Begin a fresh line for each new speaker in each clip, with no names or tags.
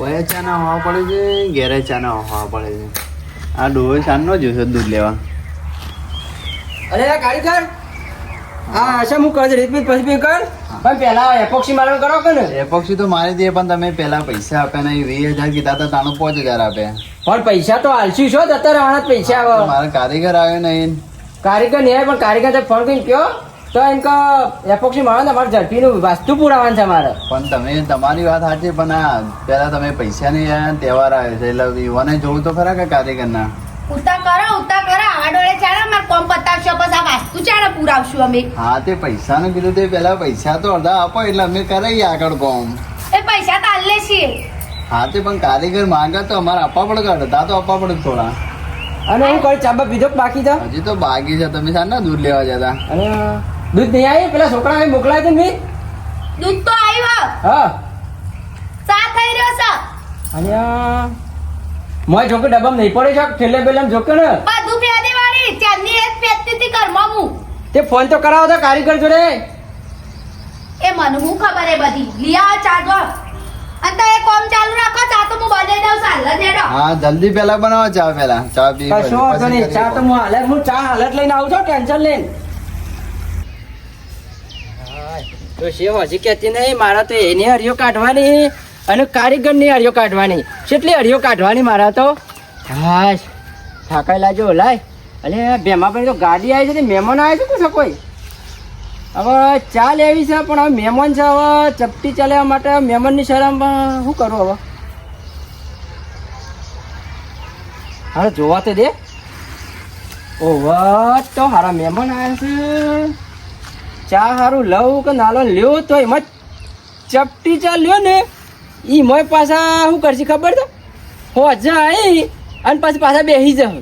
ઓય ચા ના હવા પડે છે, ઘેરે ચા ના હવા પડે છે. આ ડોહો ચાંદનો જોશે દૂધ લેવા.
અરે કારીગર, હા અચ્છા હું કરે રીતમીત પછી કર, પણ પહેલા એપોક્સી મારવાનું કરો કે ને.
એપોક્સી તો મારી દે, પણ તમે પેલા પૈસા આપ્યા નહીં. 20,000 કીધા હતા, તાણું 5,000 આપ્યા.
પણ પૈસા તો આલશું છો, અત્યારે આણા જ પૈસા આવે.
મારા કારીગર આવ્યો નહીં.
કારીગર નહીં આવે, પણ કારીગર તો ફોન કરીને કયો તો એમ કે એપોક્સી મારવાનું તમારે ઝડપીનું વાસ્તુ પુરાવાનું છે મારે.
પણ તમે તમારી વાત સાચી, પણ આ પેલા તમે પૈસા નહીં આવ્યા, તહેવાર આવ્યો છે એટલે યુવાને જોવું તો ખરા કે કારીગર ના.
ઉતા કરો આવા ડોળે ચાલે માર કોમ પતાવશો પછી આ વાસ્તુ ચાલે પુરાવશું અમે.
હા તે પૈસાનું કીધું તે પેલા પૈસા તો અડધા આપો એટલે અમે કરાઈએ આગળ કોમ.
એ પૈસા તો આલે છીએ.
હા તે પણ કારીગર માંગે તો અમારે આપવા પડે કે અડધા તો આપવા પડે થોડા.
અને હું કઈ ચાબા પીધો કે બાકી છે?
હજી તો બાકી છે. તમે શાના દૂધ લેવા જતા?
અને દૂધ નહીં આવી? પેલા છોકરા મોકલાય છે ને?
દૂધ તો આવ્યો,
હા
ચા થઈ રહ્યો છે.
અને મોય જોકે ડબ્બામાં નહીં પડે છે, ઠેલે બેલામ જોકે ને
બધું ફેદી વાળી ચાંદની એક ફેદતી હતી ઘરમાં હું.
તે ફોન તો કરાવો તો કારીગર જોડે.
એ મને હું ખબર એ બધી લિયા ચા દો અને એ કોમ ચાલુ રાખો. ચા તો હું બનાવી દઉં સાલ નેડો.
હા જલ્દી પેલા બનાવો ચા. પેલા ચા પી
કશો વાંધો નહીં. ચા તો હું ચા હાલત લઈને આવું છું, ટેન્શન લઈને. તો શેવ હજી કહેતી નહીં, મારા તો એની હરિયો કાઢવાની અને કારીગરની હરિયો કાઢવાની. કેટલી હરિયો કાઢવાની મારા તો. હાશ થાકાઈ લાજો લાય. અલે ભેમાભાઈ તો ગાડી આવી છે, મહેમાન આવે છે પૂછો કોઈ. હવે ચા લેવી છે, પણ હવે મહેમાન છે, હવે ચપટી ચાલવા માટે મહેમાનની શરમમાં શું કરું હવે. હારે જોવા તો દે. ઓહો તો હારા મહેમાન આવ્યા છે. ચા હારું લઉં કે નાલો લ્યો તો એમાં ચપટી ચા લ્યો ને એ મોય પાછા શું કરશે ખબર છે? હો જાય અને પછી પાછા બેસી જાય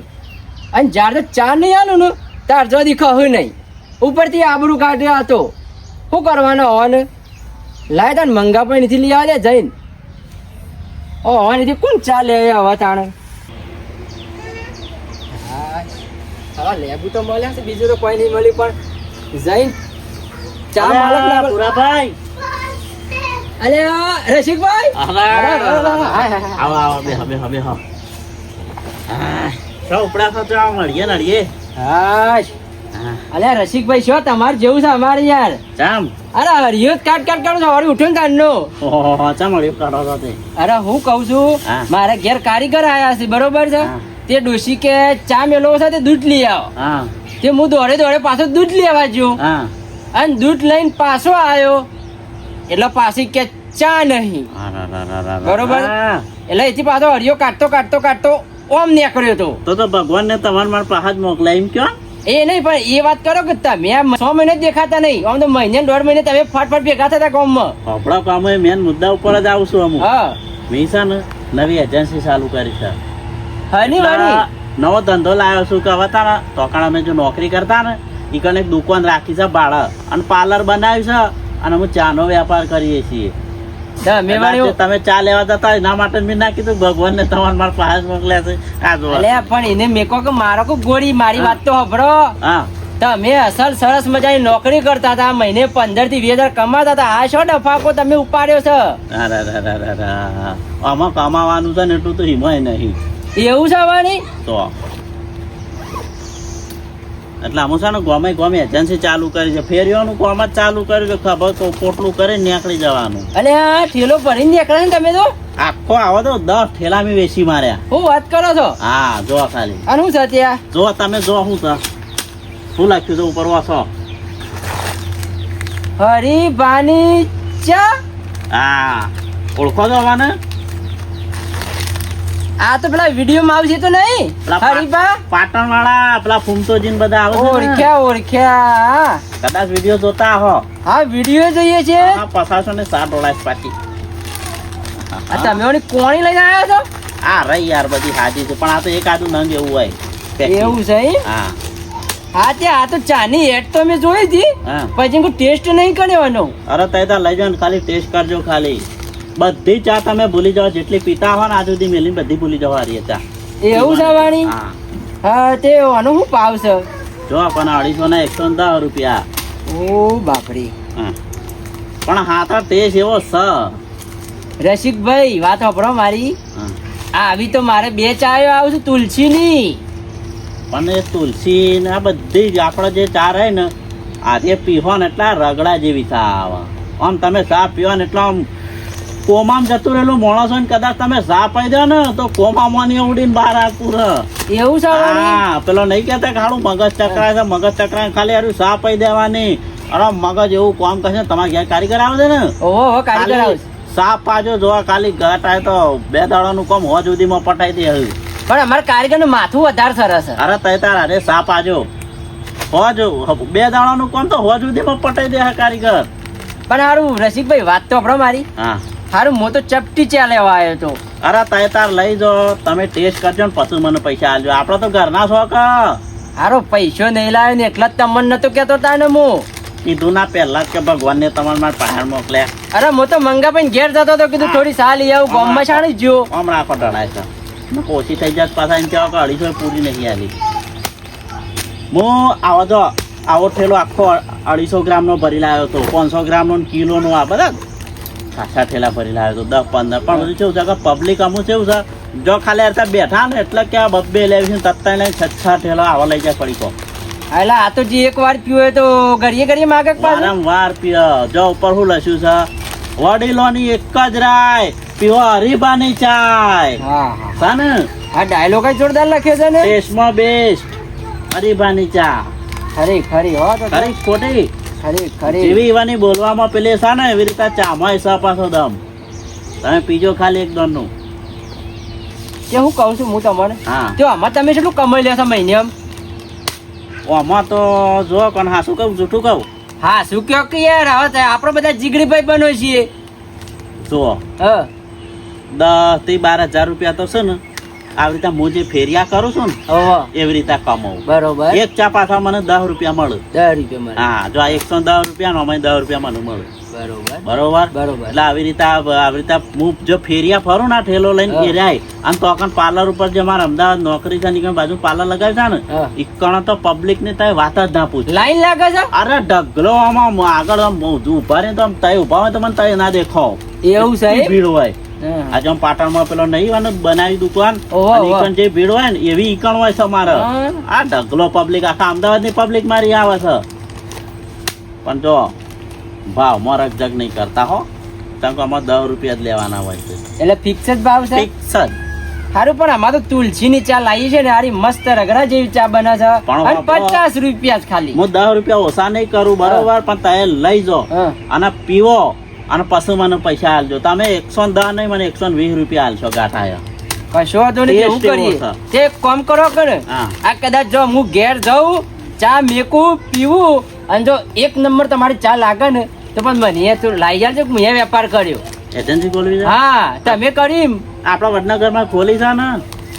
અને જ્યારે ચા નહીં આલું ને તાર જો દીખા નહીં ઉપરથી આબરૂ કાઢ્યો હતો. શું કરવાનો હોવાને લાય તાને મંગા પણ નથી લઈ આવે જઈને. ઓ હવાનીથી કોણ ચા લે હવે તાણે. હા લેબુ તો મળ્યા છે, બીજું તો કોઈ નહીં મળ્યું, પણ જઈને ચા માલક ના
પુરાભાઈ.
અલે રસિકભાઈ
આવો બે હા. શું ઉપડા છો? તો મળીએ નડીએ.
હા અલે રસિકભાઈ શું તમારે જેવું છે અમારે યાર.
ચામ
અરે હરિયો કાટ કાટ કરું છું હવારે ઉઠ્યો ને તારનો.
ઓહો ચા મળ્યું કરો છો તે.
અરે હું કઉ છું
હા.
મારા ઘેર કારીગર આયા છે બરોબર છે.
હા.
તે ડોશી કે ચા મેલો છે તે દૂધ લઈ આવો.
હા
તે હું દોડે દોડે પાછો દૂધ લેવા ગયો
હા
અને દૂધ લઈને પાછો આવ્યો એટલે પાછી કે ચા નહીં. બરોબર.
હા.
એટલે એથી પાછો હરિયો કાઢતો કાઢતો કાઢતો ઓમ નીકળ્યો હતો.
તો ભગવાન ને તમારા મારા પાસે મોકલાય એમ કયો?
એ નહીં પણ એ વાત કરો કે તમે 6 મહિને જ દેખાતા નહીં, આમ તો મહિને 1.5 મહિને તમે ફટફટ ભેગા થતા ગામમાં.
આપણા કામ મેન મુદ્દા ઉપર જ આવું છું અમુક.
હા
મેં છે ને નવી એજન્સી ચાલુ કરી છે.
હની વાણી
નવો ધંધો લાવ્યો છું કે હવે તારા તોકાણા અમે જો નોકરી કરતા ને એ કને એક દુકાન રાખી છે ભાડે અને પાર્લર બનાવ્યું છે અને અમે ચાનો વેપાર કરીએ છીએ. તમે ચા લેવા જતા એના માટે મેં ના કીધું ભગવાન ને તમારા મારા પાસે મોકલ્યા છે. આ જો
પણ એને મેકો કે મારો કો ગોળી મારી વાત તો હભરો.
હા
તમે અસલ સરસ મજાની નોકરી કરતા હતા, મહિને 15 થી 20,000 કમાતા હતા. આ શો ડફાકો તમે ઉપાડ્યો છે?
આમાં કમાવાનું છે ને એટલું તો હિમાય નહીં.
એવું છે વાણી?
તો એટલે આમ છે ને ગમે એજન્સી ચાલુ કરી છે, ફેરીઓનું કામ જ ચાલુ કર્યું છે. ખબર તો પોટલું કરી નીકળી જવાનું.
અલે આ ઠેલો ભરીને નીકળે ને તમે તો.
આખો આવો તો 10 ઠેલા મેં વેચી માર્યા.
હું વાત કરો છો?
હા જો ખાલી
અને શું છે ત્યાં?
જો તમે જો શું છે શું લખ્યું છે ઉપર વાંચો.
હરીભાની ચા.
હા ઓળખો છો મને?
આ તો પેલા વિડીયો માં આવશે તો નહીં? હરીભા
પાટણ વાળા પેલા ફૂમતોજી ને બધા આવે છે ને.
ઓળખ્યા.
કદાચ વિડીયો જોતા હો.
હા વિડીયો જોઈએ છે.
હા પસાસો ને 7 ડોલાર પાછી.
તમે ઓની કોણી લઈને આવ્યા છો?
આ રહી યાર બધી હાજી છે, પણ આ તો એક આદું નંગ એવું હોય.
એવું છે એમ?
હા
હા તે આ તો ચાની એડ તો મેં જોઈ હતી,
હા
પછી કોઈ ટેસ્ટ નહીં કર્યો.
અરે તઈ લઈ જાઓ ને ખાલી ટેસ્ટ કરજો. ખાલી બધી ચા તમે ભૂલી જાઓ, જેટલી પીતા હો ને આજ સુધી મેલીને બધી ભૂલી જવા રહી ચા.
એવું છે વાણી?
હા
હા તે આનું શું ભાવ છે?
જો પણ 250 ના 110 રૂપિયા.
ઓ બાપરી.
હા પણ હા તો ટેસ્ટ એવો છે
રસિકભાઈ વાત સાંભળો મારી.
હા.
આવી તો મારે 2 ચાયો આવું છું તુલસીની.
પણ એ તુલસી ને આ બધી જ આપણે જે ચા રહે ને આજે પીવો ને એટલા રગડા જેવી ચા આવે. આમ તમે ચા પીવો ને એટલા આમ કોમામ જતું રહેલું માણસ હોય ને કદાચ તમે ચા પી દો ને તો કોમામાં ની ઉડીને બહાર આવતું રહે.
એવું છે વળી?
હા, પેલો નહીં કહેતા કે હારું મગજ ચકરાય છે, મગજ ચકરાય ખાલી હારું ચા પી દેવાની. અરે મગજ એવું કામ કરશે ને તમારે ઘેર કારીગર આવે છે ને
ઓહો કારીગર આવે છે.
સાપ પાજો જોવા ખાલી ઘટ આવે તો 2 દાડાનું કામ હોજ સુધીમાં પટાઈ દે હવે.
પણ અમારે કારીગર નું માથું વધારે સરસ છે.
અરે તય તાર અરે સાપ આજો હોજ 2 દાડાનું કામ તો હોજ સુધીમાં પટાઈ દે કારીગર.
પણ હારું રસિકભાઈ વાત તો સાંભળો મારી.
હા,
હારું હું તો ચપટી ચા લેવા આવ્યો તો.
અરે તય તાર લઈ જાઓ, તમે ટેસ્ટ કરજો ને પછી મને પૈસા આલજો. આપડે તો ઘરના શોખ.
હારો પૈસો નહીં લાવ્યો ને એકલા જ તમને નતો કેતો તા ને હું.
કીધું ના પહેલા જ કે ભગવાનને તમારા માટે પહાડ મોકલ્યા.
અરે હું તો મંગાભાઈ ઘેર જતો તો કીધું થોડી સા લઈ આવું ગામમાં શાણી જ જો.
આમ રાખો ઢળાય છે ઓછી થઈ જાય પાછા એમ કહેવા કે 250 પૂરી નહીં આલી. હું આવો જો આવો ઠેલો આખો 250 ગ્રામનો ભરી લાવ્યો હતો, 500 ગ્રામનો કિલોનો, આ બધા ખાસા ઠેલા ભરી લાવ્યો હતો, 10-15. પણ બધું કેવું છે કે પબ્લિક અમુક કેવું છે જો ખાલી અર્થા બેઠા ને એટલે કે આ 2 લેવી છે તત્તા લઈને 6 ઠેલા આવા લઈ જાય પડી કો.
એટલે આ તો જે એક વાર પીવો તો ઘડીએ માગે પાછું.
વારંવાર પીવો. જો ઉપર શું લખ્યું છે, વડીલોની એક જ રાય, પીવો હરીબાની ચાય.
હા હા
છે ને
આ ડાયલોગ જ જોરદાર લખ્યો છે ને.
દેશમાં બેસ્ટ હરીબાની ચા.
ખરી ખરી હો તો
ખરી ખોટી
ખરી ખરી.
જેવી એવાની બોલવામાં પેલી છે ને એવી રીતે ચામાં સ પાછો દમ. તમે પીજો ખાલી એક દોનનું.
કે હું કહું છું હું તમને
હા,
તો આમાં તમે કેટલું કમાઈ લેશો મહિને એમ?
આમાં તો જો કોણ હાસું કહું જૂઠું કહું?
હા શું કયો કે યાર હવે તો આપણે બધા જીગરી ભાઈ બનો છીએ.
જુઓ,
હા
10 થી 12,000 રૂપિયા તો છે ને આવી રીતે હું જે ફેરિયા કરું છું ને
ઓહો
એવી રીતે કમાવું.
બરોબર.
એક ચા પાછા મને 10 રૂપિયા મળે.
10 રૂપિયા મળે.
હા, જો આ 110 રૂપિયા નો અમે 10 રૂપિયા મને મળે.
બરોબર
બરોબર.
બરોબર.
એટલે આવી રીતે હું જો ફેરિયા ફરું ને ઠેલો લઈને
હા.
ફેર્યાય અને તો અકણ પાર્લર ઉપર જે મારા અમદાવાદ નોકરી છે નીકળ બાજુ પાર્લર લગાવી છે ને
હા.
ઈકણ તો પબ્લિક ને તય વાત જ ના પૂછ.
લાઈન લાગે છે.
અરે ઢગલો આમાં આગળ આમ ઉભા રહે તો આમ તય ઉભા હોય તો મને તય ના દેખો
એવું છે
એટલી
એમ?
ભીડ હોય.
હા.
આજે આમ પાટણમાં પેલો નહીં હોય ને બનાવી દુકાન
ઓહો,
અને
ઓહો.
ઈકણ જે ભીડ હોય ને એવી ઈકણ હોય છે મારે.
હા.
આ ઢગલો પબ્લિક આખા અમદાવાદ ની પબ્લિક મારી આવે છે. પણ જો ભાવ મોરક જગ નહીં કરતા હો, કારણ કે આમાં 10 રૂપિયા જ લેવાના હોય છે.
એટલે ફિક્સ જ ભાવ છે.
ફિક્સ જ.
સારું પણ આમાં તો તુલસીની ચા લાવી છે ને હારી મસ્ત રગડા જેવી ચા બને છે
પણ
અને
બાપા,
50 રૂપિયા જ ખાલી.
હું 10 રૂપિયા ઓછા નહીં કરું બરોબર, પણ તમે લઈ જાઓ
હા.
અને પીવો અને પછી મને પૈસા આલજો. તમે 110 નહીં મને 120 રૂપિયા આલશો ગાંઠાયા.
કશો વાંધો નહીં. એવું
ટેસ્ટ એવો
કરીએ
છે.
તે એક કામ કરો કે ને
હા.
આ કદાચ જો હું ઘેર જાઉં ચા મેકું પીવું અને જો 1 નંબર તમારી ચા લાગે ને તો પણ મને તું લાઈ જાય હું એ વેપાર કર્યો.
એજન્સી ખોલવી છે?
હા તમે કરી
આપણા વડનગરમાં ખોલી છે ને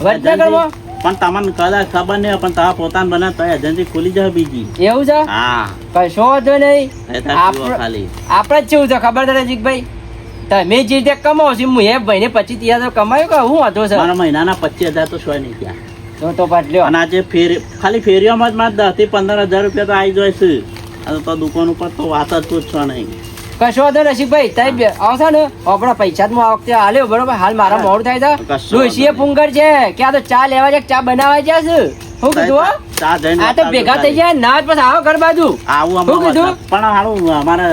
વડનગરમાં?
પણ તમને કદાચ ખબર નહીં હોય, પણ તમે પોતાને બનાવ તો એજન્સી ખોલી જશે બીજી.
એવું છે?
હા,
કશો વાંધો નહીં.
એ તાર પીવો ખાલી.
આપણે જ કેવું છે ખબર છે રસિકભાઈ, તમે જે રીતે કમાવો છો હું એ ભાઈને 25-30 કમાયો કે હું વાંધો છે?
મારા મહિનાના 25,000 તો સોય નહીં ત્યાં.
તો પાટલ્યો.
અને આજે ખાલી ફેરીઓમાં જ મારે 10 થી 15,000 રૂપિયા તો આવી જાય છે. અને તો દુકાન ઉપર તો વાત જ પૂછશો નહીં.
કશો વાંધો નહીં રસિકભાઈ, તમે આવશો ને આપણા પૈસા જ હું આ વખતે આલ્યો બરોબર. હાલ મારા મોડું થાય છે.
કશો વાંધો
ડોશીએ પુંગર છે કે આ તો ચા લેવા જાય ચા બનાવવા જાય છે. શું કીધું હો?
ચા જઈને
આ તો ભેગા થઈ જાય ના જ પછી આવો ઘર બાજુ.
આવું
શું
અમારે
કીધું?
પણ હારું અમારે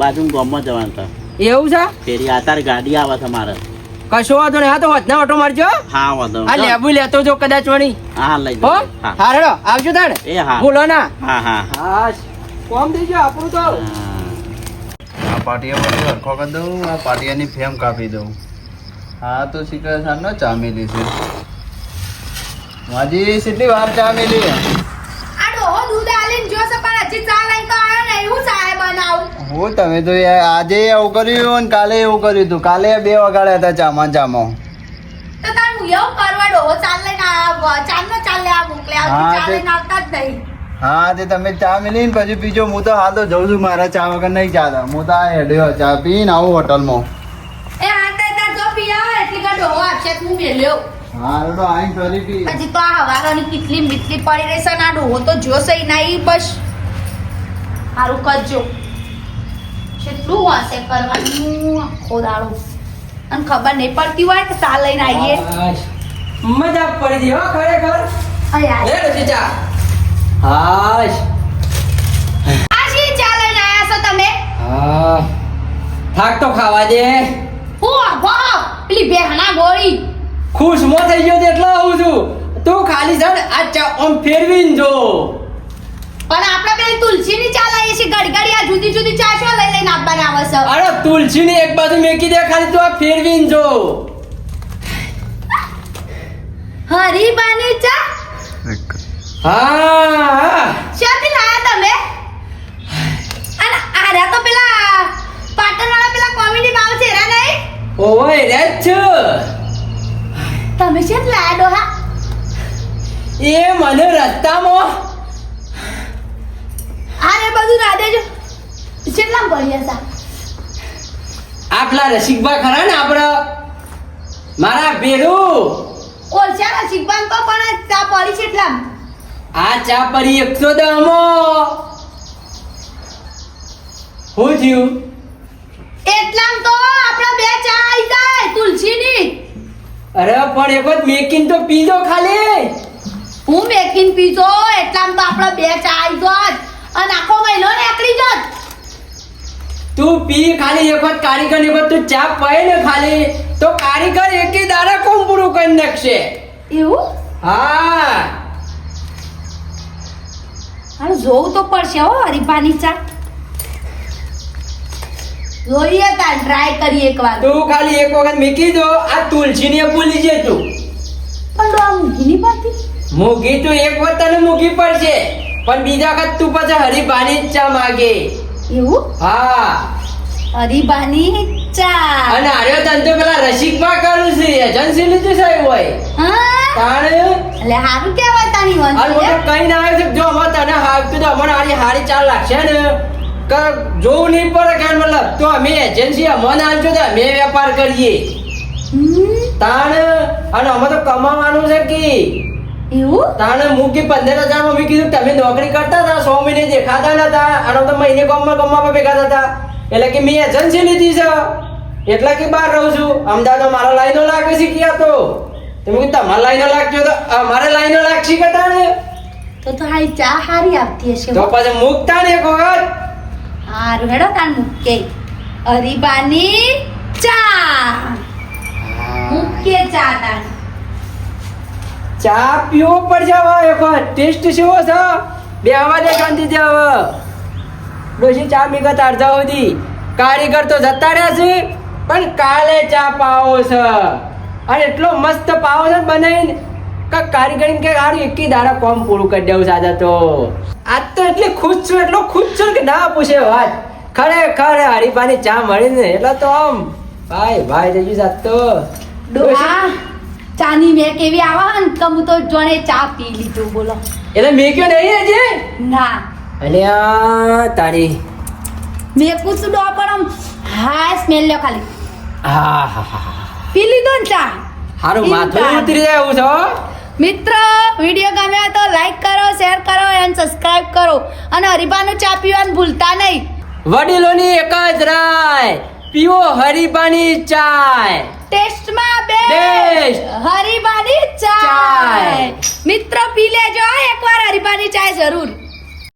બાજુ ગામમાં જવાનું છે
એવું છે?
ફેરી. અત્યારે ગાડી આવે છે મારે.
કશો વાંધો નહીં. હા તો વધના ઓટો મારજો.
હા વાંધો
આ
નહીં.
લેબુ લેતો જો કદાચ વણી.
હા લઈ
હો
જાઓ. હા
હા હેડો આવજો તાણ.
એ હા
ભૂલો ના.
હા હા
હા કોમ થઈ ગયો આપણું તો.
આ પાટિયા બધું હરખો કરી દઉં, આ પાટિયાની ફેમ કાપી દઉં. હા તો શીખર સાનો ચા મેલી છે. માજી કેટલી વાર ચા મેલી?
આ ડોહો દૂધ આલીને જોશે પણ હજી ચા લઈને તો આવ્યો ને એવું ચાય બનાવું.
હું તમે તો યાર આજે એવું કર્યું અને કાલે એવું કર્યું હતું. કાલે 2 વગાડ્યા હતા ચામાં.
તો તાર હું એવું કરવા ડોહો ચાલ લઈને ચાલનો ચાલ લેવા મોકલે
હા,
ચા
તે-
લઈને આવતા જ નહીં.
હા તે તમે ચા મેલી ને પછી પીજો. હું તો હાલ તો જઉં છું, મારા ચા વગર નહીં ચાલે. હું તો આ હેડ્યો ચા પીને આવું હોટલમાં.
એ હાથે તાર જો પીયા એટલી કા ડોહો આપશે હું મેલ્યો.
હા તો આઈ ફરી પી.
હજી તો આ હવારોની કેટલી મીટલી પડી રહી છે ને આ ડોહો તો જોશે નહીં. બસ સારું કરજો. કેટલું હશે કરવાનું આખો દાડો. અને ખબર નહીં પડતી હોય કે ચા લઈને આવીએ
હાશ. મજા પડી ગઈ હો ખરેખર.
અયા
લે ડોશી ચા. હાશ.
આ શી ચા લઈને આયા છો તમે
હા. થાક તો ખાવા દે.
હું વાહ પેલી બેહના ગોળી
ખુશમો થઈ ગયો તો એટલો આવું છું. તું ખાલી છે ને આ ચા આમ ફેરવીને જો.
પણ આપણે પેલી તુલસીની ચા લઈએ છીએ ગડગડી આ જુદી જુદી ચા શો લઈ લઈને આપવાના આવે છે
અરે તુલસીની એક બાજુ મેકી દે ખાલી તું આ ફેરવીને જો.
હરીબાની ચા
હા.
ક્યાંથી લાયા તમે અને આર્યા તો પેલા પાટણવાળા પેલા કોમેડી બાવ છે એરા નહીં
ઓય રે છે.
તમે છે લાયા ડોહા
એ મને રસ્તામાં
આરે બધું રાધેજો કેટલા ભણ્યા હતા
આપલા રસિકભા ખરા ને આપડે મારા ભેરું
ઓળખ્યા શીખવાન તો પણ ચા પડી છે એટલા
આ ચા પરી 110 માં હું થયું
એટલામ તો આપણા બે ચા આવી જાય તુલસીની
અરે પણ એક વખત મેકીન તો પીજો ખાલી.
હું મેકીન પીજો એટલામ તો આપણા બે ચા આવી જાય અને આખો મહિનો નીકળી જાત
તું પી ખાલી એક વખત કારીગર એક વખત તું ચા પાય ને ખાલી તો કારીગર એકે દાડા કોમ પૂરું કરી નાખશે.
એવું
હા.
હાલ જોવું તો પડશે હો હરીફાની ચા જોઈએ તા ટ્રાય કરીએ એકવાર
તું ખાલી એક વખત મૂકી દો આ તુલસીને ભૂલી જે તું.
પણ આ મૂકીની પાતી
મૂકી તું એક વખત તને મૂકી પડશે પણ બીજા વખત તું પછી હરીબાની જ ચા માગે.
એવું
હા.
હરીબાની ચા
અને આર્યો તને તો પેલા રસિકમાં કરું છે એજન્સી લીધું છે હોય
હા
તાણે
એટલે હારું કેવાય તારી
આ
વંશ
મોટો કઈ ના આવે છે જો અમે તને હાવતું તો અમને હારી ચાલ લાગશે ને કે જોવું નહીં પડે કે મતલબ તો અમે એજન્સી અમને આલજો તો અમે વેપાર કરીએ તાણ અને અમે તો કમાવાનું છે કે
એવું
તાણ મૂકી 15,000 માં મેં કીધું તમે નોકરી કરતા હતા 100 મહિને દેખાતા નતા અને તો મહિને ગામમાં ભેગા થતા એટલે કે મેં એજન્સી લીધી છે એટલે કે બહાર રહું છું અમદાવાદ મારા લાઈનો લાગે છે કે આ તો તમે તમારા લાઈનો લાગજો તો અમારે લાઈનો લાગશે કે તાણે
તો હારી ચા હારી આવતી હશે
તો પછી મૂકતા ને એક વખત
હારું હેડો તાન મૂકે હરીબાની ચા મૂકે ચા તાન
ચા પીવો પડશે હવે એક વખત ટેસ્ટ કેવો છે બે આવા દે શાંતિ છે હવે ડોશી ચા મીગત અડધા સુધી કારીગર તો જતા રહ્યા છે પણ કાલે ચા પાવો છે અને એટલો મસ્ત પાવો છે બનાવીને કે કારીગર કે હારું એકી દાડા કોમ પૂરું કરી દેવું સાદા તો આજ તો એટલી ખુશ છું એટલો ખુશ છું કે ના પૂછે વાત ખરેખર હરીફાની ચા મળી ને એટલે તો આમ ભાઈ થઈ ગયું સાત તો
ડોહા ચાની મેં કેવી આવા ને કે હું તો જોણે ચા પી લીધું બોલો
એટલે મેં કયો નહીં હજી
ના
અલ્યા તારી
મેં પૂછું ડો પણ આમ હા સ્મેલ લ્યો ખાલી
હા
પી લીધો ને ચા
હારું માથું ઉતરી જાય એવું છો
મિત્ર વિડીયો ગમ્યા તો લાઈક કરો શેર કરો અને સબસ્ક્રાઇબ કરો અને હરીબાનું ચા પીવાનું ભૂલતા નહીં
વડીલોની એક જ રાય પીવો હરીબાની ચાય
ટેસ્ટમાં
Best.
બેસ્ટ હરીબાની ચાય
ચાય.
મિત્ર પી લેજો એકવાર હરીબાની ચાય જરૂર